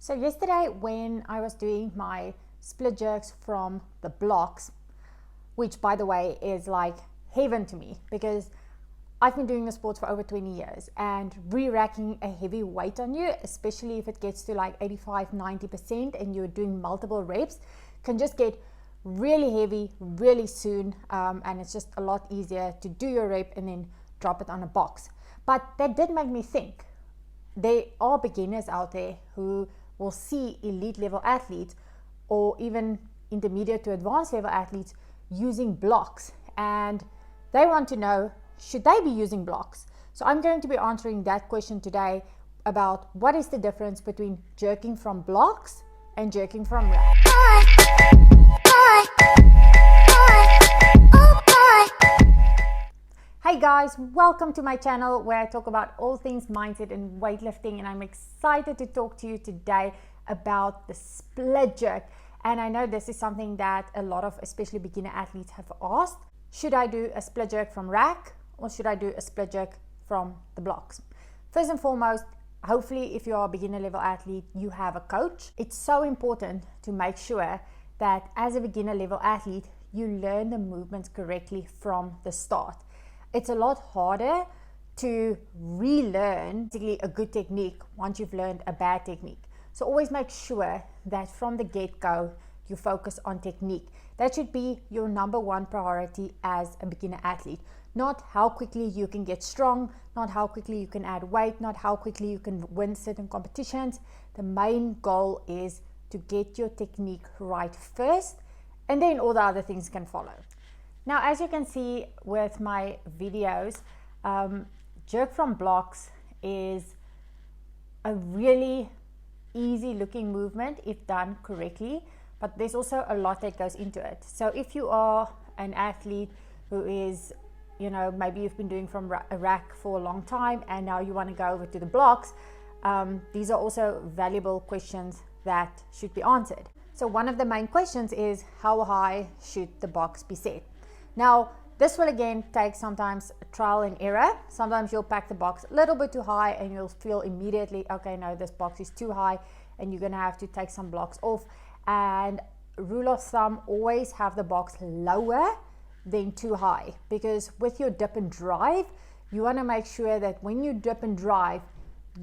So yesterday when I was doing my split jerks from the blocks, which by the way is like heaven to me because I've been doing the sports for over 20 years, and re-racking a heavy weight on you, especially if it gets to like 85-90% and you're doing multiple reps, can just get really heavy really soon, and it's just a lot easier to do your rep and then drop it on a box. But that did make me think there are beginners out there who will see elite level athletes or even intermediate to advanced level athletes using blocks, and they want to know, should they be using blocks? So I'm going to be answering that question today about what is the difference between jerking from blocks and jerking from rack. Hey guys, welcome to my channel where I talk about all things mindset and weightlifting, and I'm excited to talk to you today about the split jerk. And I know this is something that a lot of especially beginner athletes have asked. Should I do a split jerk from rack or should I do a split jerk from the blocks? First and foremost, hopefully if you are a beginner level athlete, you have a coach. It's so important to make sure that as a beginner level athlete, you learn the movements correctly from the start. It's a lot harder to relearn basically a good technique once you've learned a bad technique. So always make sure that from the get-go, you focus on technique. That should be your number one priority as a beginner athlete. Not how quickly you can get strong, not how quickly you can add weight, not how quickly you can win certain competitions. The main goal is to get your technique right first, and then all the other things can follow. Now, as you can see with my videos, jerk from blocks is a really easy looking movement if done correctly, but there's also a lot that goes into it. So if you are an athlete who is, maybe you've been doing from a rack for a long time and now you want to go over to the blocks, these are also valuable questions that should be answered. So one of the main questions is, how high should the box be set? Now, this will again take sometimes trial and error. Sometimes you'll pack the box a little bit too high and you'll feel immediately, okay, no, this box is too high, and you're going to have to take some blocks off. And rule of thumb, always have the box lower than too high, because with your dip and drive, you want to make sure that when you dip and drive,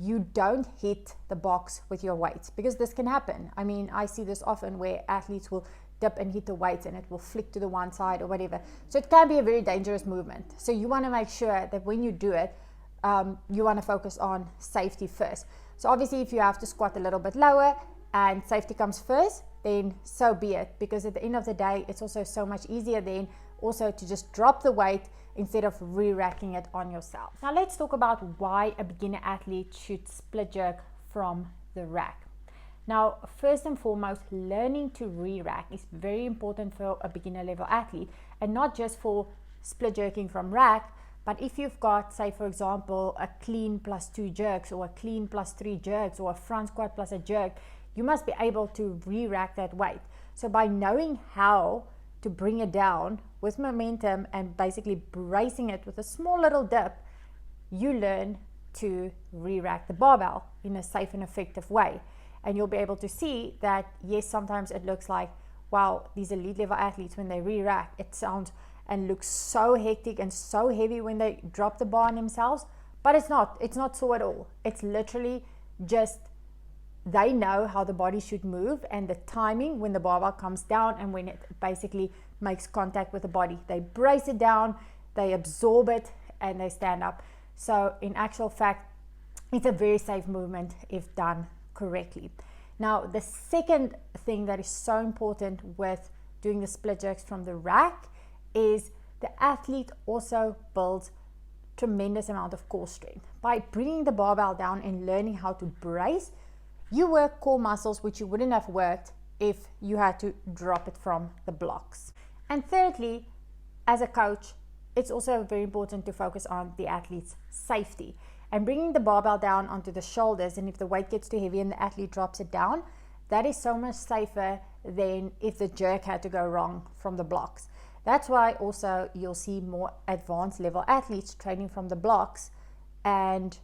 you don't hit the box with your weights, because this can happen. I mean, I see this often where athletes will dip and hit the weights and it will flick to the one side or whatever. So it can be a very dangerous movement. So you want to make sure that when you do it, you want to focus on safety first. So obviously if you have to squat a little bit lower and safety comes first, then so be it, because at the end of the day, it's also so much easier then also to just drop the weight instead of re-racking it on yourself. Now let's talk about why a beginner athlete should split jerk from the rack. Now, first and foremost, learning to re-rack is very important for a beginner level athlete, and not just for split jerking from rack, but if you've got, say for example, a clean plus 2 jerks or a clean plus 3 jerks or a front squat plus a jerk, you must be able to re-rack that weight. So by knowing how to bring it down with momentum and basically bracing it with a small little dip, you learn to re-rack the barbell in a safe and effective way. And you'll be able to see that, yes, sometimes it looks like, wow, these elite level athletes, when they re-rack, it sounds and looks so hectic and so heavy when they drop the bar on themselves, but it's not so at all. It's literally just they know how the body should move and the timing when the barbell comes down and when it basically makes contact with the body. They brace it down, they absorb it, and they stand up. So in actual fact, it's a very safe movement if done correctly. Now, the second thing that is so important with doing the split jerks from the rack is the athlete also builds tremendous amount of core strength. By bringing the barbell down and learning how to brace, you work core muscles which you wouldn't have worked if you had to drop it from the blocks. And thirdly, as a coach, it's also very important to focus on the athlete's safety. And bringing the barbell down onto the shoulders, and if the weight gets too heavy and the athlete drops it down, that is so much safer than if the jerk had to go wrong from the blocks. That's why also you'll see more advanced level athletes training from the blocks, and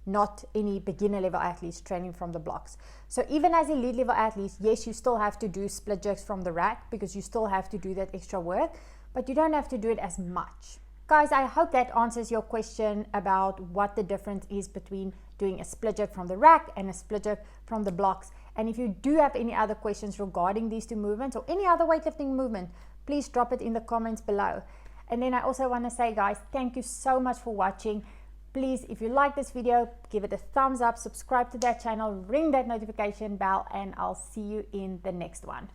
not any beginner level athletes training from the blocks. So even as elite level athletes, yes, you still have to do split jerks from the rack because you still have to do that extra work, but you don't have to do it as much. Guys, I hope that answers your question about what the difference is between doing a split jerk from the rack and a split jerk from the blocks. And if you do have any other questions regarding these two movements or any other weightlifting movement, please drop it in the comments below. And then I also want to say, guys, thank you so much for watching. Please, if you like this video, give it a thumbs up, subscribe to that channel, ring that notification bell, and I'll see you in the next one.